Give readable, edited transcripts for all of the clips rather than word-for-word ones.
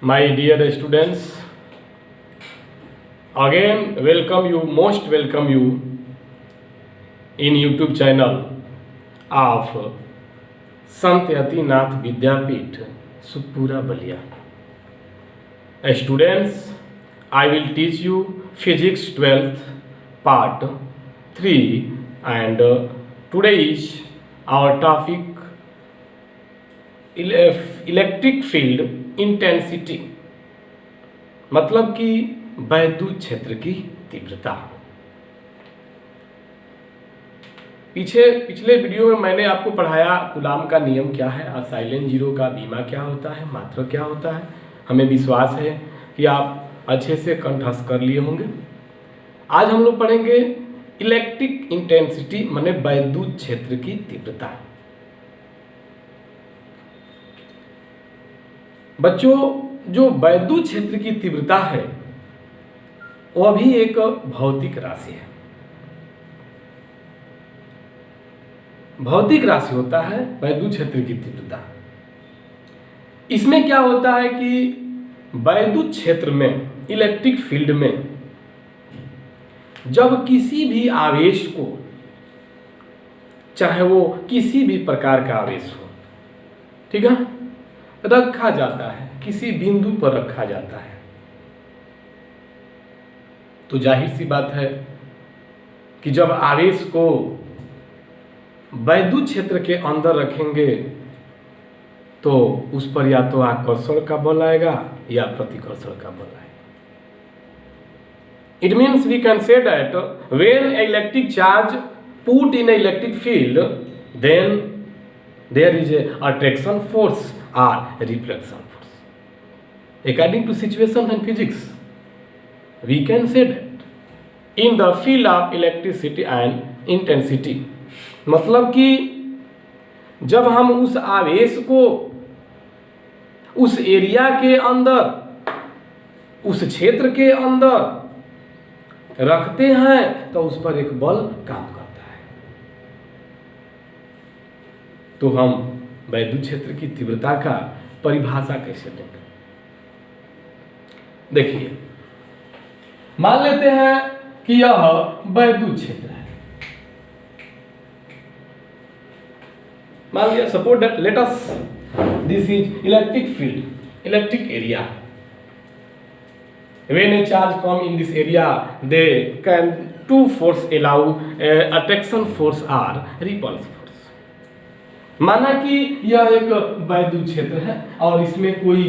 My dear students, again most welcome you in YouTube channel of Sant Yatinath Vidyapith, Sukhpura Balia. Students, I will teach you Physics 12th Part 3 and today is our topic electric field intensity, मतलब कि वैद्युत क्षेत्र की तीव्रता। पिछले video में मैंने आपको पढ़ाया कूलाम का नियम क्या है और साइलेंट जीरो का बीमा क्या होता है, मात्रक क्या होता है। हमें विश्वास है कि आप अच्छे से कंठस्थ कर लिए होंगे। आज हम लोग पढ़ेंगे इलेक्ट्रिक इंटेंसिटी माने वैद्युत क्षेत्र की तीव्रता। बच्चों, जो वैद्युत क्षेत्र की तीव्रता है वह भी एक भौतिक राशि है। भौतिक राशि होता है वैद्युत क्षेत्र की तीव्रता। इसमें क्या होता है कि वैद्युत क्षेत्र में, इलेक्ट्रिक फील्ड में, जब किसी भी आवेश को, चाहे वो किसी भी प्रकार का आवेश हो, ठीक है, रखा जाता है, किसी बिंदु पर रखा जाता है, तो जाहिर सी बात है कि जब आवेश को वैद्युत क्षेत्र के अंदर रखेंगे तो उस पर या तो आकर्षण का बल आएगा या प्रतिकर्षण का बल आएगा। It means we can say that when electric charge put in electric field then there is a attraction force or repulsion force. According to situation and physics, we can say that in the field of electricity and intensity, मतलब कि जब हम उस आवेश को उस area के अंदर, उस क्षेत्र के अंदर रखते हैं तो उस पर एक बल काम करता है। तो हम वैद्युत क्षेत्र की तीव्रता का परिभाषा कैसे देंगे? देखिए, मान लेते हैं कि यह वैद्युत क्षेत्र है। मान लिया, suppose that let us this is electric field, electric area. When a charge come in this area, they can two force allow attraction force or repulsion. माना कि यह एक वैद्युत क्षेत्र है और इसमें कोई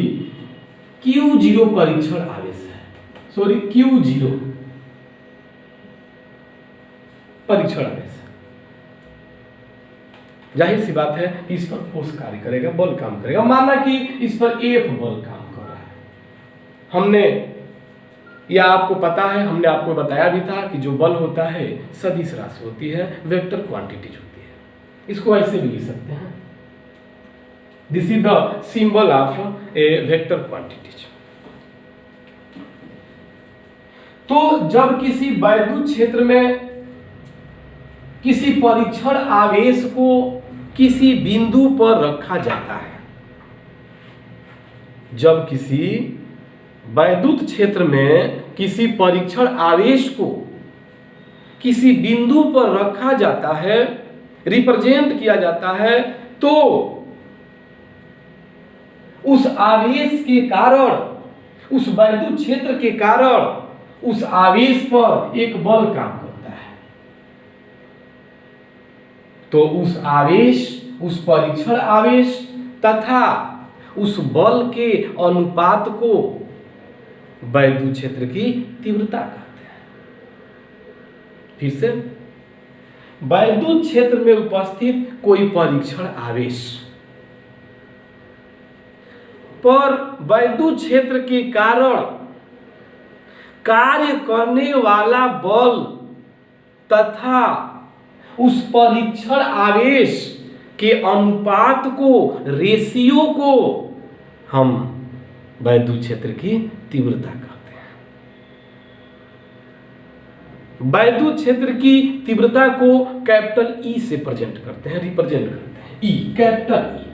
Q0 परीक्षण आवेश है, सॉरी Q0 परीक्षण आवेश है। जाहिर सी बात है कि इस पर फोर्स कार्य करेगा, बल काम करेगा। माना कि इस पर F बल काम कर रहा है। हमने, या आपको पता है, हमने आपको बताया भी था कि जो बल होता है सदिश राशि होती है, वेक्टर क्वांटिटीज होती है। इसको ऐसे भी लिख सकते हैं, this is the symbol of A vector quantities. तो जब किसी वैद्युत क्षेत्र में किसी परीक्षण आवेश को किसी बिंदु पर रखा जाता है, जब किसी वैद्युत क्षेत्र में किसी परीक्षण आवेश को किसी बिंदु पर रखा जाता है, रिप्रेजेंट किया जाता है, तो उस आवेश के कारण, उस वैद्युत क्षेत्र के कारण उस आवेश पर एक बल काम करता है। तो उस आवेश, उस परीक्षण आवेश तथा उस बल के अनुपात को वैद्युत क्षेत्र की तीव्रता कहते हैं। फिर से, वैद्युत क्षेत्र में उपस्थित कोई परीक्षण आवेश पर वैद्युत क्षेत्र के कारण कार्य करने वाला बल तथा उस परीक्षण आवेश के अनुपात को, रेशियो को हम वैद्युत क्षेत्र की तीव्रता कहते हैं। वैद्युत क्षेत्र की तीव्रता को कैपिटल ई से प्रेजेंट करते हैं, रिप्रेजेंट करते हैं। ई, कैपिटल ई।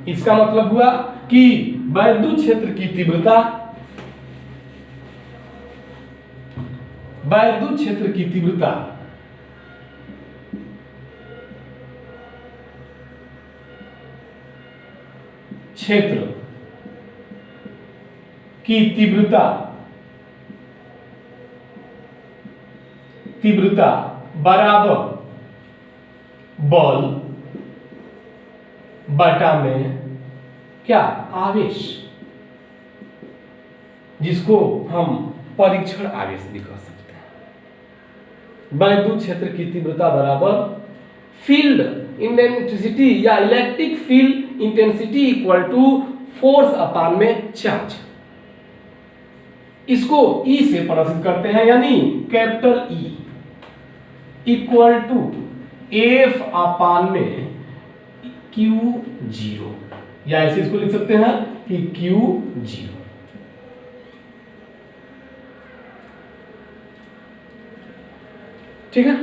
इसका मतलब हुआ कि वैद्युत क्षेत्र की तीव्रता, वैद्युत क्षेत्र की तीव्रता क्षेत्र की तीव्रता बराबर बल बटा में क्या, आवेश, जिसको हम परीक्षण आवेश भी कह सकते हैं। वैद्युत क्षेत्र की तीव्रता बराबर फील्ड इंटेंसिटी या electric field intensity equal to force upon में चार्ज। इसको ई से प्रदर्शित करते हैं, यानी capital E equal to F upon में क्यू जीरो, या ऐसे इसको लिख सकते हैं कि क्यू जीरो। ठीक है,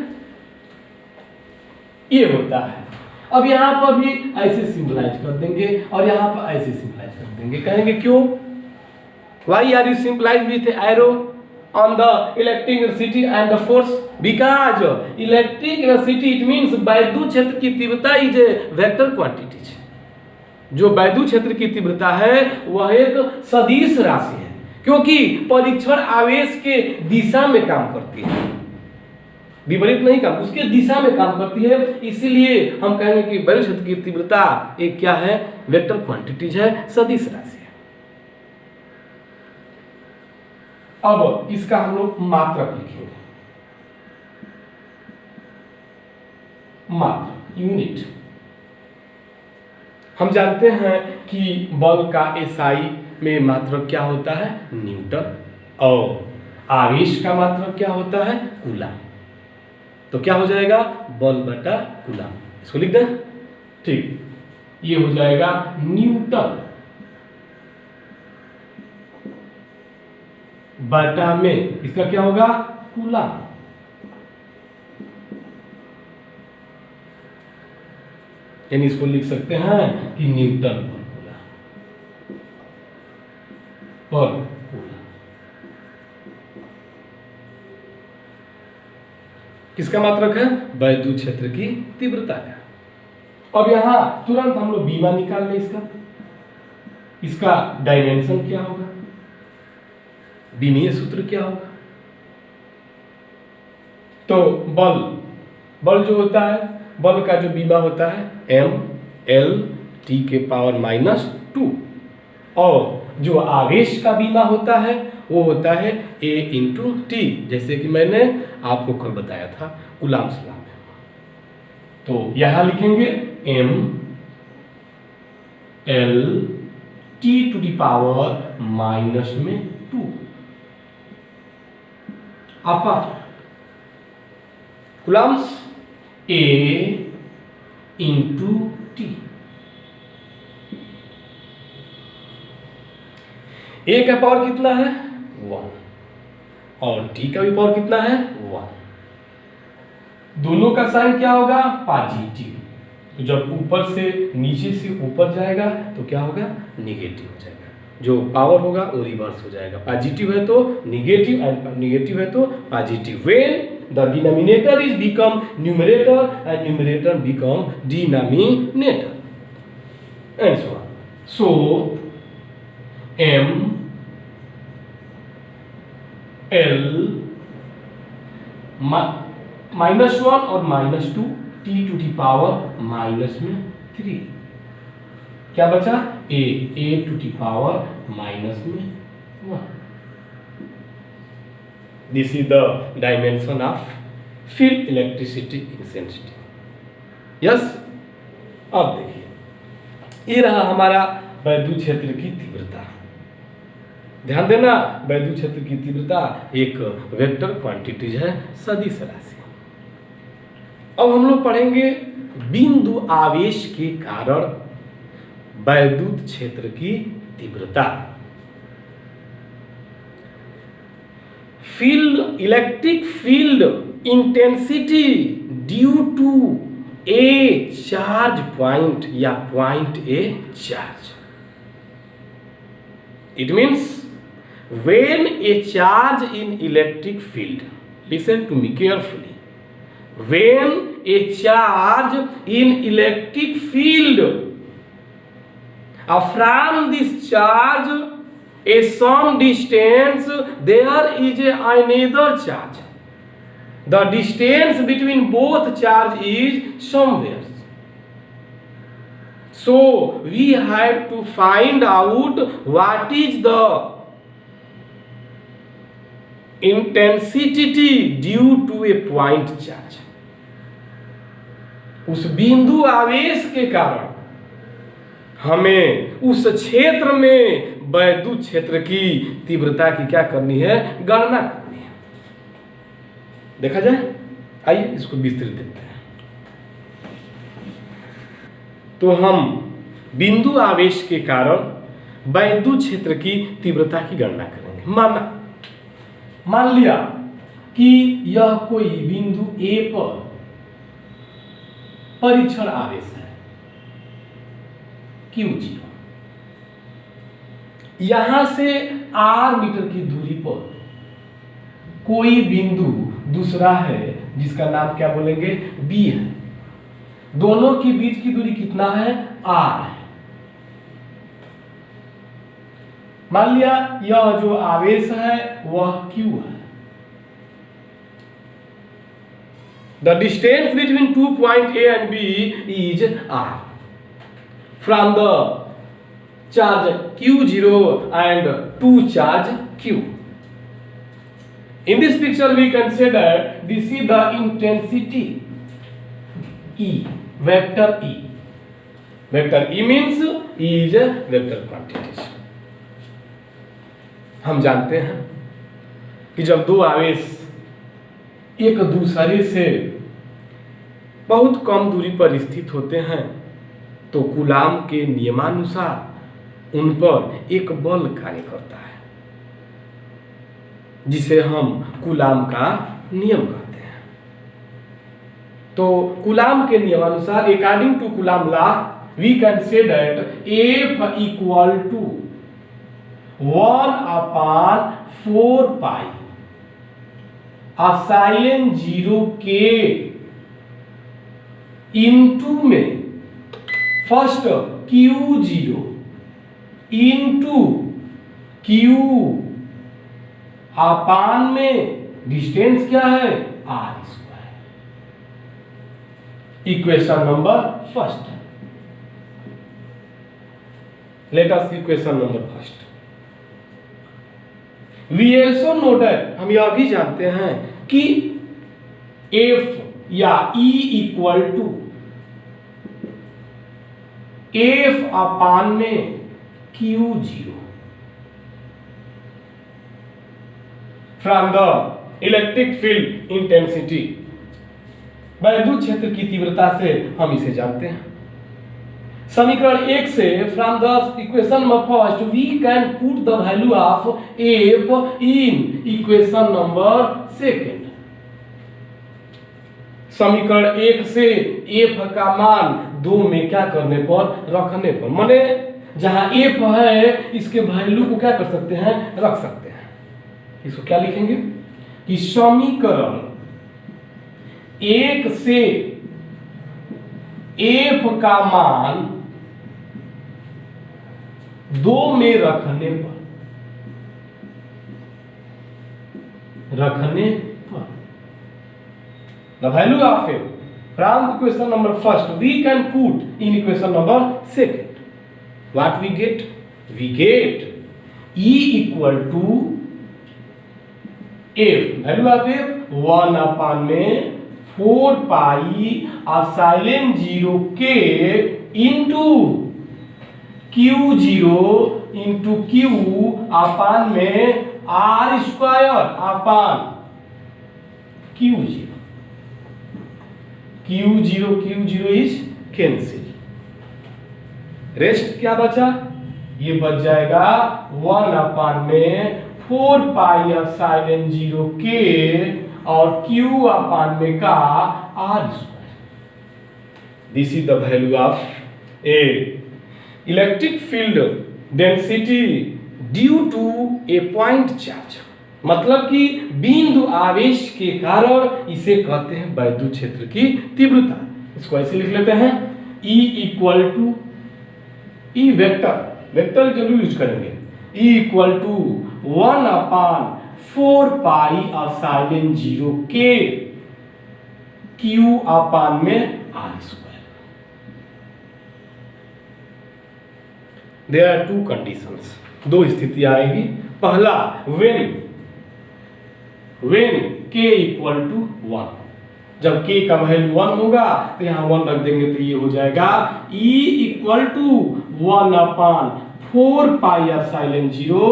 ये होता है। अब यहां पर भी ऐसे सिंबलाइज कर देंगे और यहां पर ऐसे सिंबलाइज कर देंगे। कहेंगे क्यों, why are you symbolise with arrow on the electric electricity and the force? Because electric electricity it means वैद्युत क्षेत्र की तीव्रता इज वेक्टर क्वांटिटी। जो वैद्युत क्षेत्र की तीव्रता है वह एक सदिश राशि है, क्योंकि परीक्षण आवेश के दिशा में काम करती है, विपरीत नहीं काम, उसके दिशा में काम करती है। इसीलिए हम कहेंगे कि वैद्युत क्षेत्र की तीव्रता एक क्या है, वेक्टर क्वांटिटीज है, सदिश राशि है। अब इसका हम लोग मात्रक लिखेंगे, मात्रक, यूनिट। हम जानते हैं कि बल का एसआई में मात्रक क्या होता है, न्यूटन, और आवेश का मात्रक क्या होता है, कूलम। तो क्या हो जाएगा, बल बटा कूलम। इसको लिख दें, ठीक, ये हो जाएगा न्यूटन बटा में इसका क्या होगा, कूलम। यानी इसको लिख सकते हैं कि न्यूटन पर कूलम। किसका मात्रक है, वैद्युत क्षेत्र की तीव्रता का। अब यहां तुरंत हम लोग बीमा निकाल लें इसका डायमेंशन क्या होगा, विमीय सूत्र क्या होगा। तो बल जो होता है, बल का जो बीमा होता है m l t के पावर -2, और जो आवेश का बीमा होता है वो होता है a इंटू टी, जैसे कि मैंने आपको कल बताया था कूलम्ब्स लॉ में। तो यहां लिखेंगे m l t to the power -2 upon coulombs A into T. A का पावर कितना है, 1, और T का भी पावर कितना है, 1। दोनों का साइन क्या होगा, पॉजिटिव। तो जब ऊपर से नीचे से ऊपर जाएगा तो क्या होगा, निगेटिव हो जाएगा। जो पावर होगा वो रिवर्स हो जाएगा, पॉजिटिव है तो निगेटिव एंड निगेटिव है तो positive. When the denominator is become numerator and numerator become denominator and so on. So m l -1 और -2 t टू दी पावर -3, क्या बचा, a to the power -1। This is the dimension of field electricity intensity. Yes? अब देखिए, ये रहा हमारा वैद्युत क्षेत्र की तीव्रता। ध्यान देना, वैद्युत क्षेत्र की तीव्रता एक वेक्टर क्वांटिटीज है, सदिश राशि। अब हम लोग पढ़ेंगे बिंदु आवेश के कारण वैद्युत क्षेत्र की तीव्रता। Field electric field intensity due to a charge point या point a charge. It means when a charge in electric field, listen to me carefully, when a charge in electric field, from this charge a some distance there is another charge. The distance between both charge is somewhere. So we have to find out what is the intensity due to a point charge. उस बिंदु आवेश के कारण हमें उस क्षेत्र में वैद्युत क्षेत्र की तीव्रता की क्या करनी है, गणना करनी है. देखा जाए, आइए इसको विस्तृत देखते हैं. तो हम बिंदु आवेश के कारण वैद्युत क्षेत्र की तीव्रता की गणना करेंगे. मान लिया कि यह कोई बिंदु ए पर परीक्षण आवेश है Q0. यहां से r मीटर की दूरी पर कोई बिंदु दूसरा है जिसका नाम क्या बोलेंगे, B है. दोनों के बीच की दूरी कितना है, r है. मान लिया यह जो आवेश है वह Q है. The distance between 2 point A and B is r. From the charge Q0 and 2 charge Q. In this picture we consider this is the intensity E, vector E. Vector E means E is a vector quantity. हम जानते हैं कि जब दो आवेश एक दूसरे से बहुत कम दूरी पर स्थित होते हैं तो कूलाम के नियमानुसार उन पर एक बल कार्य करता है जिसे हम कूलाम का नियम कहते हैं. तो कूलाम के नियमानुसार according to Coulomb law we can say that F equal to 1/4 pi epsilon 0 के इनटू में first Q0 into Q upon में डिस्टेंस क्या है, r². Equation number first. Let us equation number first. We also know that हम यह भी जानते हैं कि F या E इक्वल टू F अपान में Q0 from the electric field intensity. वैद्युत क्षेत्र की तीव्रता से हम इसे जानते हैं. समीकरण 1 से from the equation number first we can put the value of F in equation number second. समीकरण 1 से F का मान 2 में क्या करने पर, रखने पर, माने जहां F है इसके वैल्यू को क्या कर सकते हैं, रख सकते हैं. इसको क्या लिखेंगे कि समीकरण 1 से F का मान 2 में रखने पर the value of F from equation number first we can put in equation number second. What we get? We get E equal to F, value of F 1 upon में 4 पाई एप्सिलॉन 0 के into Q0 into Q upon में r² upon Q0. Q0 is cancel. Rest क्या बचा, ये बच जाएगा 1 अपान में 4 पाई epsilon 0 के और Q अपान में का r². This is the value of a electric field density due to a point charge, मतलब कि बिंदु आवेश के कारण इसे कहते हैं वैद्युत क्षेत्र की तीव्रता। इसको ऐसे लिख लेते हैं E equal to E vector जरूर यूज करेंगे, E equal to 1/4 pi epsilon 0 K Q upon में R square. There are two conditions, दो स्थिति आएगी। पहला व्हेन K इक्वल टू 1, जब K का वैल्यू 1 होगा तो यहाँ 1 रख देंगे तो ये हो जाएगा E equal to 1/4 pi epsilon 0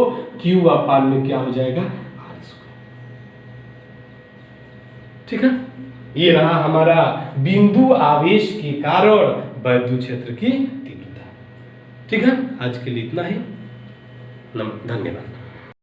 Q upon में क्या हो जाएगा R स्क्वायर। ठीक है, ये रहा हमारा बिंदु आवेश के कारण वैद्युत क्षेत्र की तीव्रता। ठीक है, आज के लिए इतना ही, धन्यवाद।